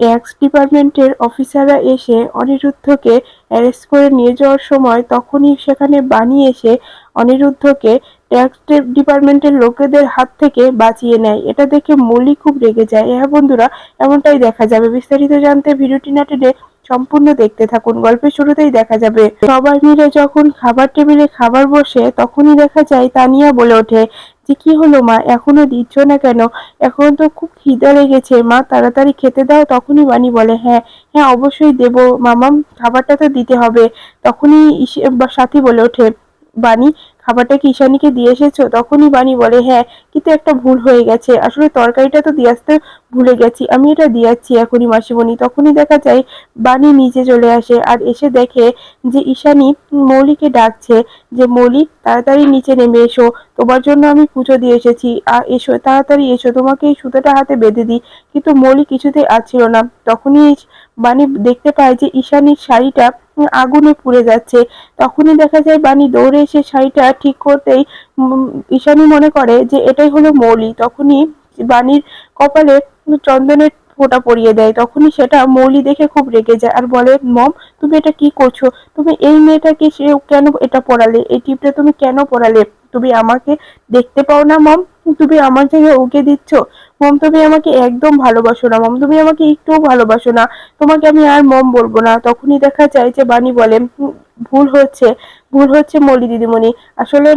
Tax ডিপার্টমেন্টের অফিসাররা এসে অনিরুদ্ধকে অ্যারেস্ট করে নিয়ে যাওয়ার সময় তখনই সেখানে বাণী এসে অনিরুদ্ধকে ট্যাক্স ডিপার্টমেন্টের লোকেদের হাত থেকে বাঁচিয়ে নেয়। এটা দেখে মলি খুব রেগে যায়। হ্যাঁ বন্ধুরা, এমনটাই দেখা যাবে। বিস্তারিত জানতে ভিডিওটি না টেনে সম্পূর্ণ দেখতে থাকুন। গল্পের শুরুতেই দেখা যাবে সবাই মিলে যখন খাবার টেবিলে খাবার বসে তখনই দেখা যায় তানিয়া বলে ওঠে যে, কি হলো মা, এখনো দিচ্ছ না কেন? এখন তো খুব খিদে লেগেছে মা, তাড়াতাড়ি খেতে দাও। তখনই বাণী বলে, হ্যাঁ হ্যাঁ অবশ্যই দেবো মামাম, খাবারটা তো দিতে হবে। তখনই সাথী বলে ওঠে, বাণী খাবারটা কি ঈশানীকে দিয়ে এসেছো? তখনই বাণী বলে, হ্যাঁ কিন্তু একটা ভুল হয়ে গেছে, আসলে তরকারিটা তো দিয়ে আসতে ভুলে গেছি, আমি এটা দিয়ে যাচ্ছি এখনই মাসিমণি। তখনই দেখা যায় বাণী নিচে চলে আসে আর এসে দেখে যে ঈশানী মৌলিকে ডাকছে যে, মৌলি তাড়াতাড়ি নিচে নেমে এসো, তোমার জন্য আমি পুজো দিয়ে এসেছি, আর এসো তাড়াতাড়ি এসো, তোমাকে এই সুতোটা হাতে বেঁধে দিই। কিন্তু মৌলি কিছুতেই আসছিল না। তখনই বাণী দেখতে পায় যে ঈশানীর শাড়িটা আগুনে পুড়ে যাচ্ছে। তখনই দেখা যায় বাণী দৌড়ে এসে শাড়িটা ঠিক করতেই ঈশানী মনে করে যে এটাই হলো মৌলি। তখনই বাণীর কপালে চন্দনের ফোঁটা পরিয়ে দেয়। তখনই সেটা মৌলি দেখে খুব রেগে যায় আর বলে, মম তুমি এটা কি করছো? তুমি এই মেয়েটাকে সে কেন এটা পড়ালে? এই টিপটা তুমি কেন পড়ালে? তুমি আমাকে দেখতে পাও না মম? তুমি আমার জায়গায় ওকে দিচ্ছ? মম তুমি আমাকে একদম ভালোবাসো না মম, তুমি আমাকে একটুও ভালোবাসো না, তোমাকে আমি আর মম বলবো না। তখনই দেখা যায় যে বাণী বলে, ভুল হচ্ছে, ভুল হচ্ছে মৌলি দিদিমণি, আসলে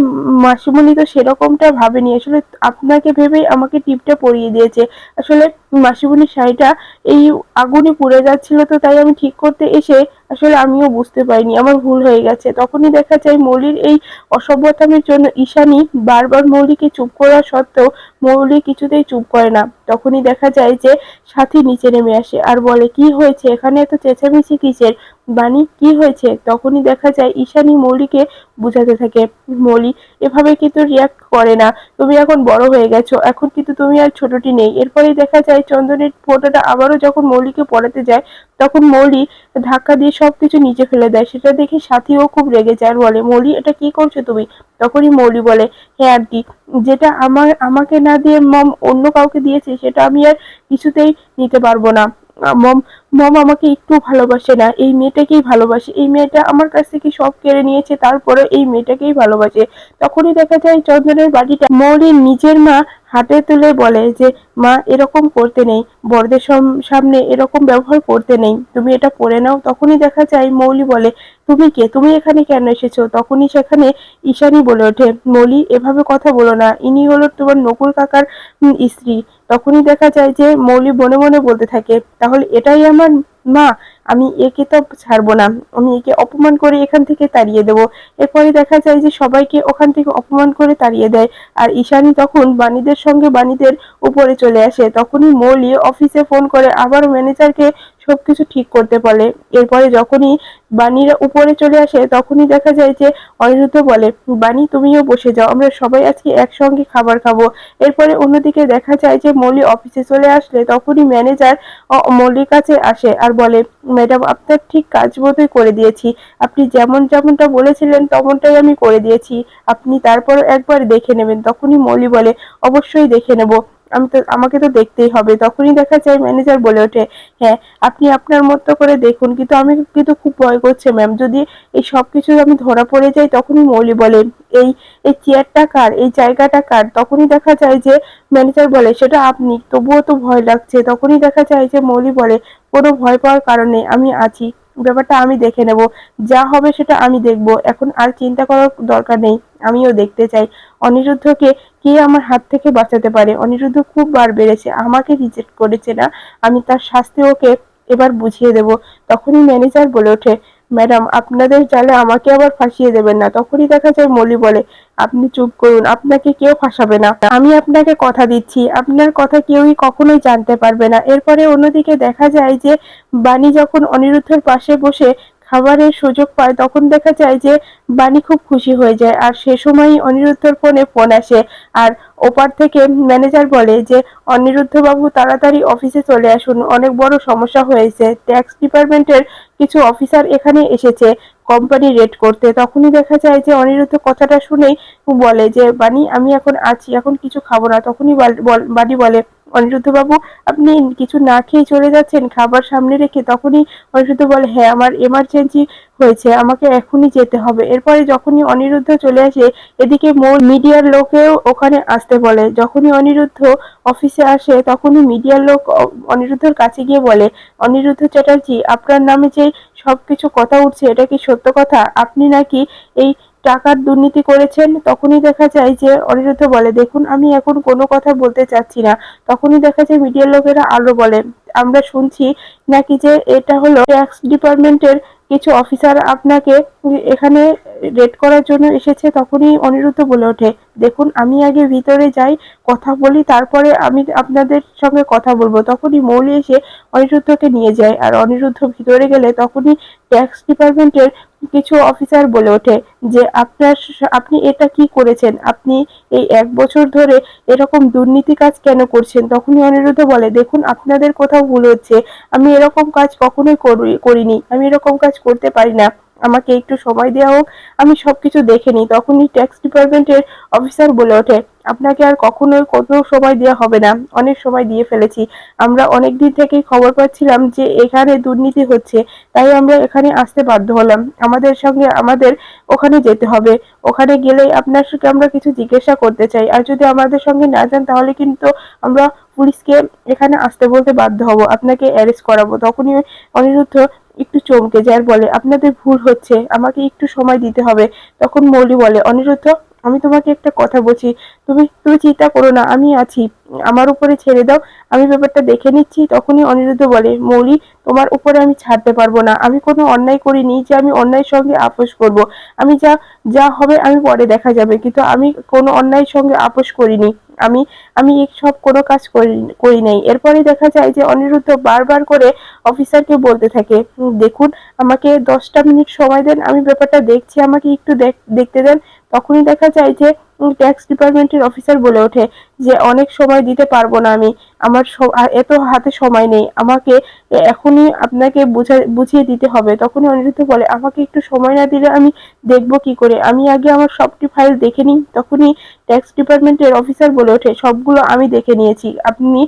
মাসিমণি তো সেরকমটা ভাবেনি, আসলে আপনাকে ভেবেই আমাকে টিপটা পরিয়ে দিয়েছে। আসলে মাসিমণির শাড়িটা এই আগুনে পুড়ে যাচ্ছিল, তো তাই আমি ঠিক করতে এসে আসলে আমিও বুঝতে পারিনি, আমার ভুল হয়ে গেছে। তখনই দেখা যায় মৌলির এই অসভ্যতামের জন্য ঈশানী বারবার মৌলিকে চুপ করা সত্ত্বেও মৌলি কিছুতেই চুপ করে না। তখনই দেখা যায় যে সাথী নিচে নেমে আসে আর বলে, কি হয়েছে এখানে এত চেঁচামেচি কিসের? বাণী কি হয়েছে? তখনই দেখা যায় ঈশানী মৌলিকে বুঝাতে থাকে, মৌলি এভাবে কিন্তু রিয়াক্ট করে না, তুমি এখন বড় হয়ে গেছো, এখন কিন্তু তুমি আর ছোটটি নেই। এরপরেই দেখা যায় চন্দনের ফোঁটাটা আবারও যখন মৌলিকে পড়াতে যায় তখন মৌলি ধাক্কা দিয়ে সবকিছু নিচে ফেলে দেয়। সেটা দেখে সাথীও খুব রেগে যায় আর বলে, মৌলি এটা কি করছো তুমি? তখনই মৌলি বলে, হ্যাঁ আন্টি, যেটা আমাকে না দিয়ে মম অন্য কাউকে দিয়েছে সেটা আমি আর কিছুতেই নিতে পারবো না। মম মম আমাকে একটু ভালোবাসে না, এই মেয়েটাকেই ভালোবাসে, এই মেয়েটা আমার কাছ থেকে সব কেড়ে নিয়েছে, তারপরে এই মেয়েটাকেই ভালোবাসে। তখনই দেখা যায় চন্দনের বাড়িটা মৌলির নিজের মা হাতে তুলে বলে যে, মা এরকম করতে নেই, বড়দের সামনে এরকম ব্যবহার করতে নেই, তুমি এটা পড়ে নাও। তখনই দেখা যায় মৌলি বলে, তুমি কে, তুমি এখানে কেন এসেছো? তখনই সেখানে ঈশানী বলে ওঠে, মৌলি এভাবে কথা বলো না, ইনি হলো তোমার নকুল কাকার স্ত্রী। তখনই দেখা যায় যে মৌলি মনে মনে বলতে থাকে, তাহলে এটাই আমার মা, আমি একে তো ছাড়বো না, আমি একে অপমান করে এখান থেকে তাড়িয়ে দেবো। এরপরে দেখা যায় যে সবাইকে ওখান থেকে অপমান করে তাড়িয়ে দেয় আর ঈশানী তখন বাণীদের সঙ্গে বাণীদের উপরে চলে আসে। তখনই মৌলি অফিসে ফোন করে আবার ম্যানেজারকে সবকিছু ঠিক করতে বলে। এরপরে যখনই বাণীরা উপরে চলে আসে তখনই দেখা যায় যে অনিরুদ্ধ বলে, বাণী তুমিও বসে যাও, আমরা সবাই আজকে একসঙ্গে খাবার খাবো। এরপরে অন্যদিকে দেখা যায় যে মৌলি অফিসে চলে আসলে তখনই ম্যানেজার মৌলির কাছে আসে আর বলে, ম্যাডাম আপনার ঠিক কাজ মতোই করে দিয়েছি, আপনি যেমনটা বলেছিলেন তেমনটাই আমি করে দিয়েছি, আপনি তারপর একবার দেখে নেবেন। তখনই মৌলি বলে, অবশ্যই দেখে নেব, আমাকে তো দেখতেই হবে। তখনই দেখা যায় ম্যানেজার বলে ওঠে, হ্যাঁ আপনি আপনার মতো করে দেখুন, কিন্তু আমি কিন্তু খুব ভয় করছে ম্যাম, যদি এই সবকিছু আমি ধরা পড়ে যাই। তখনই মৌলি বলে, এই এই চেয়ারটা কার, এই জায়গাটা কার? তখনই দেখা যায় যে ম্যানেজার বলে, সেটা আপনি, তবুও তো ভয় লাগছে। তখনই দেখা যায় যে মৌলি বলে, কোনো ভয় পাওয়ার কারণ নেই, আমি আছি, ব্যাপারটা আমি দেখে নেব, যা হবে সেটা আমি দেখব, এখন আর চিন্তা করার দরকার নেই, আমিও দেখতে চাই অনিরুদ্ধকে কে আমার হাত থেকে বাঁচাতে পারে। অনিরুদ্ধ খুব বার বেড়েছে, আমাকে রিজেক্ট করেছে না, আমি তার শাস্তি ওকে এবার বুঝিয়ে দেব। তখনই ম্যানেজার বলে ওঠে, ম্যাডাম আপনাদের জালে আমাকে আবার ফাঁসিয়ে দেবেন না। তখনই দেখা যায় মলি বলে, আপনি চুপ করুন, আপনাকে কেউ ফাঁসাবে না, আমি আপনাকে কথা দিচ্ছি, আপনার কথা কেউই কখনোই জানতে পারবে না। এরপরে অন্যদিকে দেখা যায় যে বাণী যখন অনিরুদ্ধের পাশে বসে খাবারের সুযোগ পায় তখন দেখা যায় যে বাণী খুব খুশি হয়ে যায় আর সে সময়ই অনিরুদ্ধর ফোনে ফোন আসে আর ওপার থেকে ম্যানেজার বলে যে, অনিরুদ্ধ বাবু তাড়াতাড়ি অফিসে চলে আসুন, অনেক বড় সমস্যা হয়েছে, ট্যাক্স ডিপার্টমেন্টের কিছু অফিসার এখানে এসেছে কোম্পানি রেড করতে। তখনই দেখা যায় যে অনিরুদ্ধ কথাটা শুনেই বলে যে, বাণী আমি এখন আছি, এখন কিছু খাবো না। তখনই বাণী বলে, অনিরুদ্ধ বাবু, আপনি কিছু না খেয়ে চলে যাচ্ছেন খাবার সামনে রেখে? তখনই অনিরুদ্ধ বলে, হ্যাঁ আমার এমার্জেন্সি হয়েছে, আমাকে এখনই যেতে হবে। এরপরে যখনই অনিরুদ্ধ চলে আসে, এদিকে মিডিয়ার লোকেও ওখানে আসতে বলে। যখনই অনিরুদ্ধ অফিসে আসে তখনই মিডিয়ার লোক অনিরুদ্ধর কাছে গিয়ে বলে, অনিরুদ্ধ চ্যাটার্জি, আপনার নামে যে সবকিছু কথা উঠছে এটা কি সত্য কথা? আপনি নাকি এই টাকার দুর্নীতি করেছেন? তখনই দেখা যায় যে অনিরুদ্ধ বলে, দেখুন আমি এখন কোনো কথা বলতে চাচ্ছি না। তখনই দেখা যায় মিডিয়ার লোকেরা আরো বলে, আমরা শুনছি নাকি যে এটা হলো ট্যাক্স ডিপার্টমেন্টের কিছু অফিসার আপনাকে এখানে রেড করার জন্য এসেছে। তখনই অনিরুদ্ধ বলে ওঠে, দেখুন আমি আগে ভিতরে যাই, কথা বলি, তারপরে আমি আপনাদের সঙ্গে কথা বলবো। তখনই মৌলি এসে অনিরুদ্ধকে নিয়ে যায়। আর অনিরুদ্ধ ভিতরে গেলে তখনই ট্যাক্স ডিপার্টমেন্টের কিছু অফিসার বলে ওঠে যে আপনি এটা কি করেছেন? আপনি এই 1 বছর ধরে এরকম দুর্নীতি কাজ কেন করছেন? তখনই অনিরুদ্ধ বলে, দেখুন আপনাদের কোথাও ভুল হচ্ছে, আমি এরকম কাজ কখনোই করিনি, আমি এরকম কাজ করতে পারি না, আমাকে একটু সময় দেওয়া হোক, আমি সবকিছু দেখে নিই। তখনই ট্যাক্স ডিপার্টমেন্টের অফিসার বলে ওঠে, আপনাকে আর কখনোই কোনো সময় দেওয়া হবে না, অনেক সময় দিয়ে ফেলেছি। আমরা অনেক দিন থেকেই খবর পাচ্ছিলাম যে এখানে দুর্নীতি হচ্ছে, তাই আমরা এখানে আসতে বাধ্য হলাম। আমাদের সঙ্গে আমাদের ওখানে যেতে হবে, ওখানে গেলেই আপনার সঙ্গে আমরা কিছু জিজ্ঞাসা করতে চাই, আর যদি আমাদের সঙ্গে না যান তাহলে কিন্তু আমরা পুলিশকে এখানে আসতে বলতে বাধ্য হব, আপনাকে অ্যারেস্ট করাবো। তখনই অনিরুদ্ধ একটু চমকে যায় আর বলে, আপনাদের ভুল হচ্ছে, আমাকে একটু সময় দিতে হবে। তখন মৌলি বলে, অনিরুদ্ধ আমি তোমাকে একটা কথা বলছি, তুমি চিন্তা করো না, আমি আছি, আমার উপরে ছেড়ে দাও, আমি ব্যাপারটা দেখে নিচ্ছি। তখনই অনিরুদ্ধ বলে, মৌলি তোমার উপরে আমি ছাড়তে পারবো না, আমি কোনো অন্যায় করিনি যে আমি অন্যায়ের সঙ্গে আপোষ করব। আমি যা যা হবে আমি পরে দেখা যাবে, কিন্তু আমি কোনো অন্যায়ের সঙ্গে আপোষ করিনি। আমি আমি এই সব কোনো কাজ করি নাই। এরপরে দেখা যায় যে অনিরুদ্ধ বারবার করে অফিসারকে বলতে থাকে, দেখুন আমাকে 10টা মিনিট সময় দেন, আমি ব্যাপারটা দেখছি, আমাকে একটু দেখতে দেন। তখনই দেখা যায় যে ট্যাক্স ডিপার্টমেন্টের অফিসার বলে ওঠে যে অনেক সময় দিতে পারবো না আমি, আমার এত হাতে সময় নেই, আমাকে এখনই আপনাকে বুঝিয়ে দিতে হবে। তখনই অনিরুদ্ধ বলে, আমাকে একটু সময় না দিলে আমি দেখবো কি করে, আমি আগে আমার সবটি ফাইল দেখে নিই। তখনই ট্যাক্স ডিপার্টমেন্টের অফিসার বলে ওঠে, সবগুলো আমি দেখে নিয়েছি, আপনি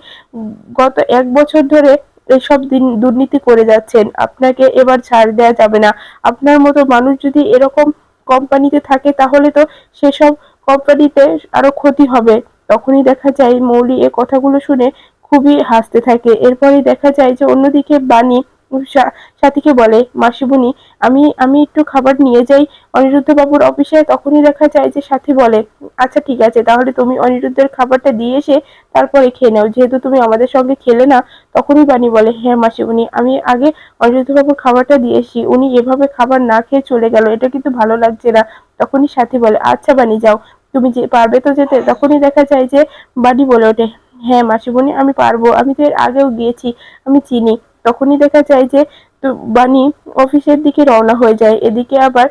গত 1 বছর ধরে এসব দুর্নীতি করে যাচ্ছেন, আপনাকে এবার ছাড় দেওয়া যাবে না। আপনার মতো মানুষ যদি এরকম কোম্পানিতে থাকে তাহলে তো সেসব কোম্পানিতে আরো ক্ষতি হবে। তখনই দেখা যায় মৌলি এ কথাগুলো শুনে খুবই হাসতে থাকে। এরপরে দেখা যায় যে অন্যদিকে বাণী সাথীকে বলে, মাসিমণি আমি আমি একটু খাবার নিয়ে যাই অনিরুদ্ধ বাবুর অফিসে। তখনই দেখা যায় যে সাথী বলে, আচ্ছা ঠিক আছে, তাহলে তুমি অনিরুদ্ধের খাবারটা দিয়ে এসে তারপরে খেয়ে নাও, যেহেতু তুমি আমাদের সঙ্গে খেলে না। তখনই বাণী বলে, হ্যাঁ মাসিমণি, আমি আগে অনিরুদ্ধ বাবুর খাবারটা দিয়ে এসি, উনি এভাবে খাবার না খেয়ে চলে গেল, এটা কিন্তু ভালো লাগছে না। তখনই সাথী বলে, আচ্ছা বাণী যাও, তুমি যে পারবে তো যেতে? তখনই দেখা যায় যে বাণী বলে ওঠে, হ্যাঁ মাসিমণি আমি পারবো, আমি তো এর আগেও গিয়েছি, আমি চিনি। তখনই দেখা যায় যে বাণী অফিসের দিকে রওনা হয়ে যায়। এদিকে আবার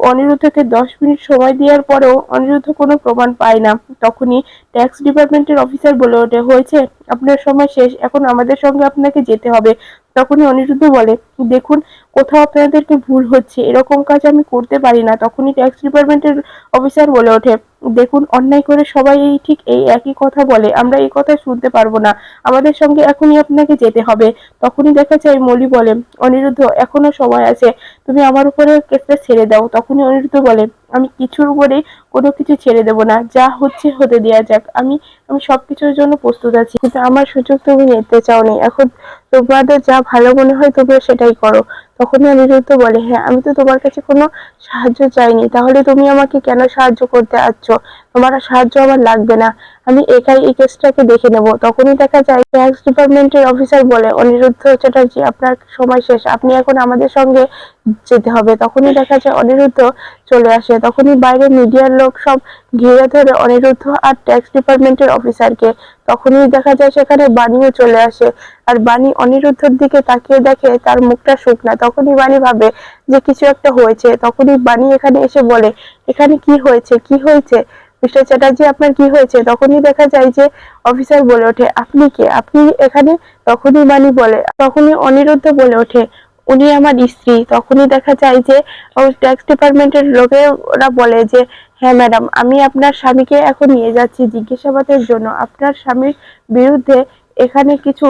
অনিরুদ্ধকে 10 মিনিট সময় দেওয়ার পরেও অনিরুদ্ধ কোনো প্রমাণ পায় না। তখনই ট্যাক্স ডিপার্টমেন্টের অফিসার বলে ওঠে, হয়েছে, আপনার সময় শেষ, এখন আমাদের সঙ্গে আপনাকে যেতে হবে। তখনই অনিরুদ্ধ বলে, দেখুন কোথাও আপনাদেরকে ভুল হচ্ছে, এরকম কাজ আমি করতে পারি না। তখনই ট্যাক্স ডিপার্টমেন্টের অফিসার বলে ওঠে, দেখুন অন্যায় করে সবাই ঠিক এই একই কথা বলে, আমরা এই কথা শুনতে পারবো না, আমাদের সঙ্গে এখনই আপনাকে যেতে হবে। তখনই দেখা যায় মলি বলে, অনিরুদ্ধ এখনো সময় আছে, তুমি আমার উপরে কেসটা ছেড়ে দাও। তখনই অনিরুদ্ধ বলে, আমি কিছুর উপরেই কোনো কিছু ছেড়ে দেব না, যা হচ্ছে হতে দেওয়া যাক, আমি আমি সবকিছুর জন্য প্রস্তুত আছি, কিন্তু আমার সুযোগ তুমি নিতে চাওনি, এখন তোমাদের যা ভালো মনে হয় তোমরা সেটাই করো। তখনই অনিরুদ্ধ বলে, হ্যাঁ আমি তো তোমার কাছে কোনো সাহায্য চাইনি, তাহলে তুমি আমাকে কেন সাহায্য করতে আসছো? তোমার সাহায্য আমার লাগবে না, আমি একাই এই কেসটাকে দেখে নেব। তখনই দেখা যায় ট্যাক্স ডিপার্টমেন্টের অফিসার বলে, অনিরুদ্ধ চ্যাটার্জি আপনার সময় শেষ, আপনি এখন আমাদের সঙ্গে যেতে হবে। তখনই দেখা যায় অনিরুদ্ধ চলে আসে। তখনই বাইরে মিডিয়ার লোক সব ঘিরে ধরে অনিরুদ্ধ আর ট্যাক্স ডিপার্টমেন্টের অফিসারকে। তখনই দেখা যায় সেখানে বাণীও চলে আসে। আর বাণী অনিরুদ্ধর দিকে তাকিয়ে দেখে তার মুখটা শুকনা। তখনই বাণী ভাবে যে কিছু একটা হয়েছে। তখনই বাণী এখানে এসে বলে, এখানে কি হয়েছে, কি হয়েছে মিস্টার চ্যাটার্জি, আপনার কি হয়েছে? তখনই দেখা যায় যে অফিসার বলে ওঠে, আপনি কে, আপনি এখানে? তখনই বাণী বলে, তখনই অনিরুদ্ধ বলে ওঠে, উনি আমার স্ত্রী। তখনই দেখা যায় যে ট্যাক্স ডিপার্টমেন্টের লোকেরা বলে যে হ্যাঁ ম্যাডাম, আমি আপনার স্বামীকে এখন নিয়ে যাচ্ছি জিজ্ঞাসাবাদের জন্য। আপনার স্বামীর বিরুদ্ধে এখানে কিছু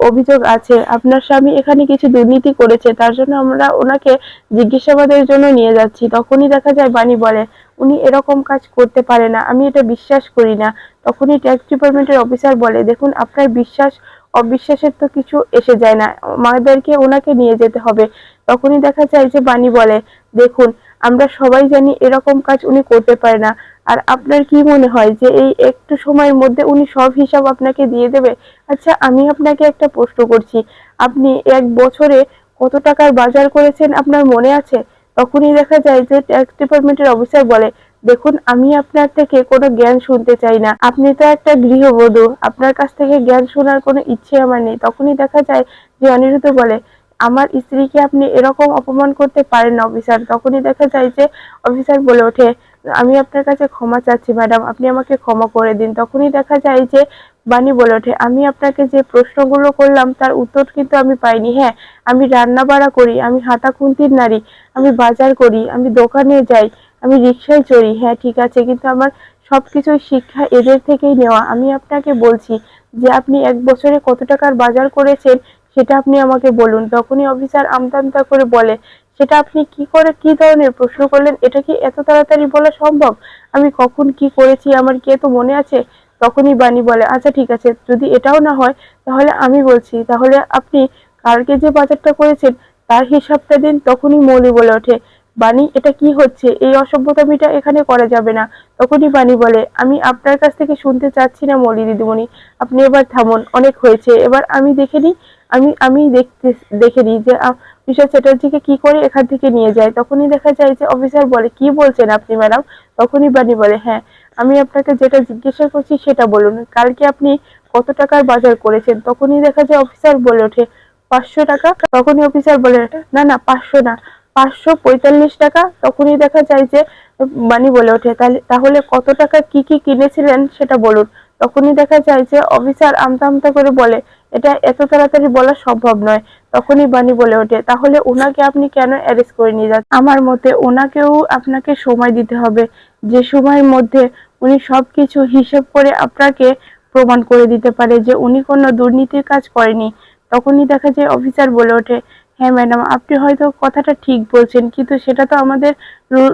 অভিযোগ আছে, আপনার স্বামী এখানে কিছু দুর্নীতি করেছে, তার জন্য আমরা ওনাকে জিজ্ঞাসাবাদের জন্য নিয়ে যাচ্ছি। তখনই দেখা যায় বাণী বলে উনি এরকম কাজ করতে পারে না, আমি এটা বিশ্বাস করি না। তখনই ট্যাক্স ডিপার্টমেন্টের অফিসার বলে দেখুন, আপনার বিশ্বাস অবিশ্বাসের তো কিছু এসে যায় না, আমাদেরকে ওনাকে নিয়ে যেতে হবে। তখনই দেখা যায় যে বাণী বলে দেখুন, আমরা সবাই জানি এরকম কাজ উনি করতে পারে না। আর আপনার কি মনে হয় যে এই একটু সময়ের মধ্যে উনি সব হিসাব আপনাকে দিয়ে দেবে? আচ্ছা, আমি আপনাকে একটা প্রশ্ন করছি, আপনি এক বছরে কত টাকার বাজার করেছেন আপনার মনে আছে? তখনই দেখা যায় যে ট্যাক্স ডিপার্টমেন্টের অফিসার বলে দেখুন, আমি আপনার থেকে কোনো জ্ঞান শুনতে চাই না, আপনি তো একটা গৃহবধূ, আপনার কাছ থেকে জ্ঞান শোনার কোনো ইচ্ছে আমার নেই। তখনই দেখা যায় যে অনিরুদ্ধ বলে আমার স্ত্রীকে আপনি এরকম অপমান করতে পারেন না অফিসার। তখনই দেখা যায় যে অফিসার বলে ওঠে আমি আপনার কাছে ক্ষমা চাচ্ছি ম্যাডাম, আপনি আমাকে ক্ষমা করে দিন। তখনই দেখা যায় যে বাণী বলে ওঠে আমি আপনাকে যে প্রশ্নগুলো করলাম তার উত্তর কিন্তু আমি পাইনি। হ্যাঁ, আমি রান্না বাড়া করি, আমি হাতা খুন্তির নারী, আমি বাজার করি, আমি দোকানে যাই, আমি রিক্সায় চড়ি, হ্যাঁ ঠিক আছে, কিন্তু আমার সবকিছুই শিক্ষা এদের থেকেই নেওয়া। আমি আপনাকে বলছি যে আপনি এক বছরে কত টাকার বাজার করেছেন সেটা আপনি আমাকে বলুন। তখনই অফিসার আমতা আমতা করে বলে সেটা আপনি কি করে, কি ধরনের প্রশ্ন করলেন, এটা কি এত তাড়াতাড়ি বলা সম্ভব? আমি কখন কি করেছি আমার কি এত মনে আছে? তখনই বাণী বলে আচ্ছা ঠিক আছে, যদি এটাও না হয় তাহলে আমি বলছি, তাহলে আপনি কালকে যে বাজারটা করেছেন তার হিসাবটা দিন। তখনই মৌলি বলে ওঠে বাণী, এটা কি হচ্ছে, এই অসভ্যতামিটা এখানে করা যাবে না। তখনই বাণী বলে আমি আপনার কাছ থেকে শুনতে চাচ্ছি না মৌলি দিদিমণি, আপনি এবার থামুন, অনেক হয়েছে, এবার আমি দেখে নিই, আমি দেখে নিই যে মিস্টার চ্যাটার্জিকে কি করে এখান থেকে নিয়ে যায়। তখনই দেখা যায় যে অফিসার বলে কি বলছেন আপনি ম্যাডাম? তখনই বাণী বলে হ্যাঁ, আমি আপনাকে যেটা জিজ্ঞাসা করছি সেটা বলুন, কালকে আপনি কত টাকার বাজার করেছেন? তখনই দেখা যায় অফিসার বলে ওঠে 500 টাকা। তখনই অফিসার বলে না না 500 না, 545 টাকা। তখনই দেখা যায় যে বাণী বলে ওঠে তাহলে তাহলে কত টাকা কি কি কিনেছিলেন সেটা বলুন। তখনই দেখা যায় যে অফিসার আমতা আমতা করে বলে এটা এত তাড়াতাড়ি বলা সম্ভব নয়। তখনই বাণী বলে ওঠে তাহলে ওনাকে আপনি কেন অ্যারেস্ট করে নিয়ে যাচ্ছেন? আমার মতে ওনাকেও আপনাকে সময় দিতে হবে, যে সময়ের মধ্যে উনি সবকিছু হিসেব করে আপনাকে প্রমাণ করে দিতে পারে যে উনি কোনো দুর্নীতির কাজ করেনি। তখনই দেখা যায় অফিসার বলে ওঠে হ্যাঁ ম্যাডাম, আপনি হয়তো কথাটা ঠিক বলছেন, কিন্তু সেটা তো আমাদের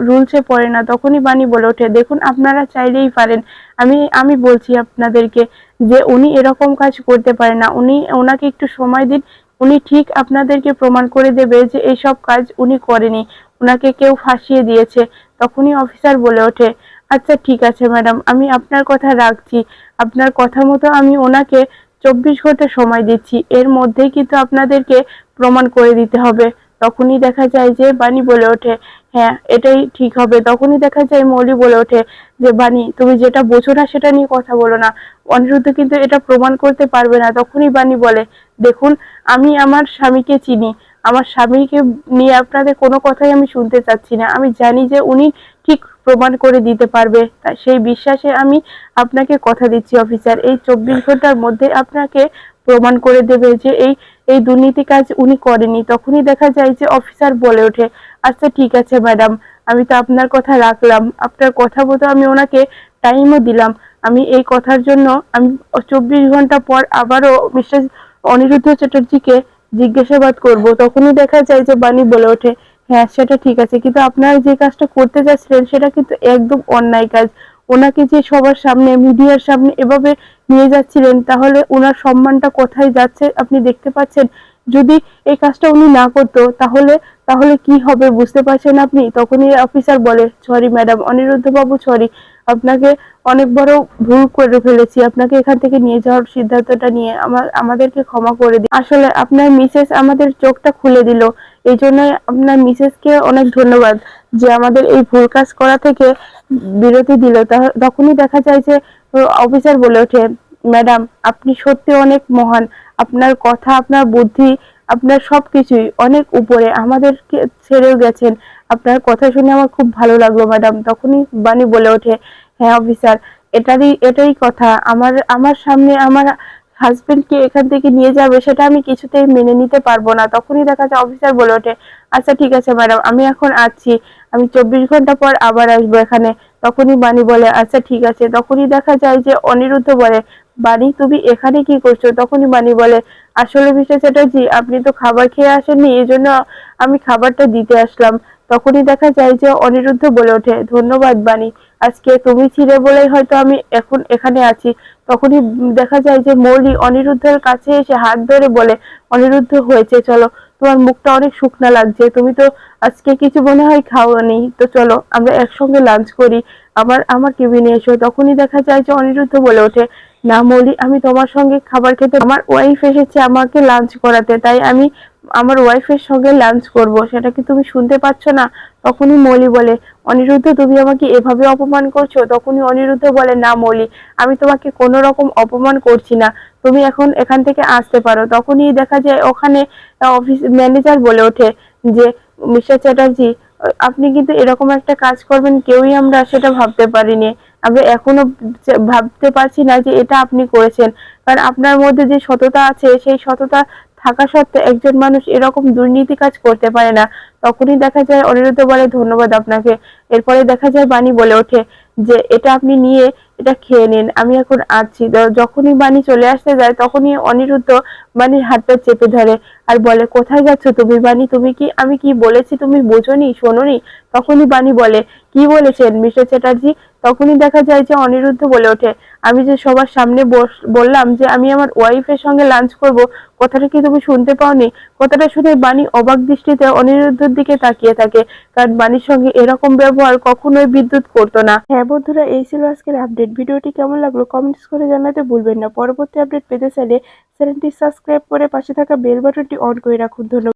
রুলসে পড়ে না। তখনই বাণী বলে ওঠে দেখুন, আপনারা চাইলেই পারেন, আমি বলছি আপনাদেরকে যে উনি এরকম কাজ করতে পারে না, ওনাকে একটু সময় দিন, উনি ঠিক আপনাদেরকে প্রমাণ করে দেবে যে এইসব কাজ উনি করেনি, উনাকে কেউ ফাঁসিয়ে দিয়েছে। তখনই অফিসার বলে ওঠে আচ্ছা ঠিক আছে ম্যাডাম, আমি আপনার কথা রাখছি, আপনার কথা মতো আমি ওনাকে 24 ঘন্টা সময় দিচ্ছি, এর মধ্যেই কিন্তু আপনাদেরকে প্রমাণ করে দিতে হবে। তখনই দেখা যায় যে বাণী বলে ওঠে হ্যাঁ এটাই ঠিক হবে। তখনই দেখা যায় মৌলি বলে ওঠে যে বাণী, তুমি যেটা বোঝো না সেটা নিয়ে কথা বলো না, অনিরুদ্ধ কিন্তু এটা প্রমাণ করতে পারবে না। তখনই বাণী বলে দেখুন, আমি আমার স্বামীকে চিনি, আমার স্বামীকে নিয়ে আপনাদের কোনো কথাই আমি শুনতে চাচ্ছি না, আমি জানি যে উনি ঠিক প্রমাণ করে দিতে পারবে, তাই সেই বিশ্বাসে আমি আপনাকে কথা দিচ্ছি অফিসার, এই 24 ঘন্টার মধ্যে আপনাকে প্রমাণ করে দেবে যে এই এই দুর্নীতি কাজ উনি করেনি। তখনই দেখা যায় যে অফিসার বলে ওঠে আচ্ছা ঠিক আছে ম্যাডাম, আমি তো আপনার কথা রাখলাম, আপনার কথা মতো আমি ওনাকে টাইমও দিলাম, আমি এই কথার জন্য আমি 24 ঘন্টা পর আবারও মিস্টার অনিরুদ্ধ চ্যাটার্জিকে জিজ্ঞাসাবাদ করব। তখনই দেখা যায় যে বাণী বলে ওঠে হ্যাঁ সেটা ঠিক আছে, কিন্তু আপনারা যে কাজটা করতে যাচ্ছিলেন সেটা কিন্তু একদম অন্যায় কাজ। ওনাকে যে সবার সামনে মিডিয়ার সামনে এভাবে নিয়ে যাচ্ছিলেন, তাহলে ওনার সম্মানটা কোথায় যাচ্ছে আপনি দেখতে পাচ্ছেন? যদি এই কাজটা উনি না করতো তাহলে তাহলে কি হবে বুঝতে পারছেন আপনি? তখনই অফিসার বলে সরি ম্যাডাম, অনিরুদ্ধ বাবু সরি, আপনাকে অনেক বড় ভুল করে ফেলেছি, আপনাকে এখান থেকে নিয়ে যাওয়ার সিদ্ধান্তটা নিয়ে আমাদেরকে ক্ষমা করে দিন। আসলে আপনার মিসেস আমাদের চোখটা খুলে দিল, এই জন্য আপনার মিসেসকে অনেক ধন্যবাদ যে আমাদের এই ভুল কাজ করা থেকে বিরতি দিল। তখনই দেখা যায় যে অফিসার বলে ওঠে ম্যাডাম, আপনি সত্যি অনেক মহান, আপনার কথা, আপনার বুদ্ধি, আপনার সবকিছুই অনেক উপরে, আমাদেরকে ছেড়েও গেছেন, আপনার কথা শুনে আমার খুব ভালো লাগলো ম্যাডাম। তখনই বাণী বলে ওঠে হ্যাঁ অফিসার, এটাই কথা, আমার আমার সামনে আমার হাজবেন্ডকে এখান থেকে নিয়ে যাবে সেটা আমি কিছুতেই মেনে নিতে পারবো না। তখনই দেখা যায় অফিসার বলে ওঠে, আচ্ছা ঠিক আছে ম্যাডাম, আমি এখন আসছি, আমি 24 ঘন্টা পর আবার আসবো এখানে। তখনই বাণী বলে আচ্ছা ঠিক আছে। তখনই দেখা যায় যে অনিরুদ্ধ বলে, বাণী তুমি এখানে কি করছো? তখনই বাণী বলে, আসলে মিস্টার চ্যাটার্জি আপনি তো খাবার খেয়ে আসেননি, এই জন্য আমি খাবারটা দিতে আসলাম। তখনই দেখা যায় যে অনিরুদ্ধ বলে ওঠে, ধন্যবাদ বাণী, আজকে তুমি ছিলে বলেই হয়তো আমি এখন এখানে আছি। তখনই দেখা যায় যে মৌলি অনিরুদ্ধের কাছে এসে হাত ধরে বলে, অনিরুদ্ধ হয়েছে, চলো, তোমার মুখটা অনেক শুকনা লাগছে, তুমি তো আজকে কিছু মনে হয় খাওনি, তো চলো আমরা একসঙ্গে লাঞ্চ করি, আমার কেবিনে এসো। তখনই দেখা যায় যে অনিরুদ্ধ বলে ওঠে, না মৌলি, আমি তোমার সঙ্গে খাবার খেতে, আমার ওয়াইফ এসেছে আমাকে লাঞ্চ করাতে, তাই আমি আমার ওয়াইফের সঙ্গে লাঞ্চ করব, সেটা কি তুমি শুনতে পাচ্ছ না? তখনই মৌলি বলে, অনিরুদ্ধ তুমি আমাকে এভাবে অপমান করছো? তখনই অনিরুদ্ধ বলে, না মৌলি, আমি তোমাকে কোনো রকম অপমান করছি না, তুমি এখন এখান থেকে আসতে পারো। তখনই দেখা যায় ওখানে অফিস ম্যানেজার বলে ওঠে যে, মিস্টার চ্যাটার্জি আপনি কিন্তু এরকম একটা কাজ করবেন কেউই আমরা সেটা ভাবতে পারিনি, আমরা এখনো ভাবতে পারছি না যে এটা আপনি করেছেন, কারণ আপনার মধ্যে যে সততা আছে সেই সততা থাকা সত্ত্বেও একজন মানুষ এরকম দুর্নীতি কাজ করতে পারে না। তখনই দেখা যায় অনিরুদ্ধ বলে, ধন্যবাদ আপনাকে। এরপরে দেখা যায় বাণী বলে ওঠে যে, এটা আপনি নিয়ে এটা খেয়ে নিন, আমি এখন আসছি। যখনই বাণী চলে আসতে যায় তখনই অনিরুদ্ধ বাণীর হাতটা চেপে ধরে আর বলে, কোথায় যাচ্ছ তুমি বাণী? তুমি কি, আমি কি বলেছি তুমি বোঝোনি, শোনোনি? তখনই বাণী বলে, কি বলেছেন মিস্টার চ্যাটার্জি? তখনই দেখা যায় যে অনিরুদ্ধ বলে ওঠে, আমি যে সবার সামনে বললাম যে আমি আমার ওয়াইফের সঙ্গে লাঞ্চ করব, কথাটা কি তুমি শুনতে পাওনি? কথাটা শুনে বাণী অবাক দৃষ্টিতে অনিরুদ্ধের দিকে তাকিয়ে থাকে, কারণ বাণীর সঙ্গে এরকম ব্যবহার কখনোই বিদ্যুৎ করতো না। হ্যাঁ বন্ধুরা, এই ছিল আজকের আপডেট। ভিডিওটি কেমন লাগলো কমেন্টস করে জানাতে ভুলবেন না। পরবর্তী আপডেট পেতে চাইলে চ্যানেলটি সাবস্ক্রাইব করে পাশে থাকা বেল বাটনটি অন করে রাখুন। ধন্যবাদ।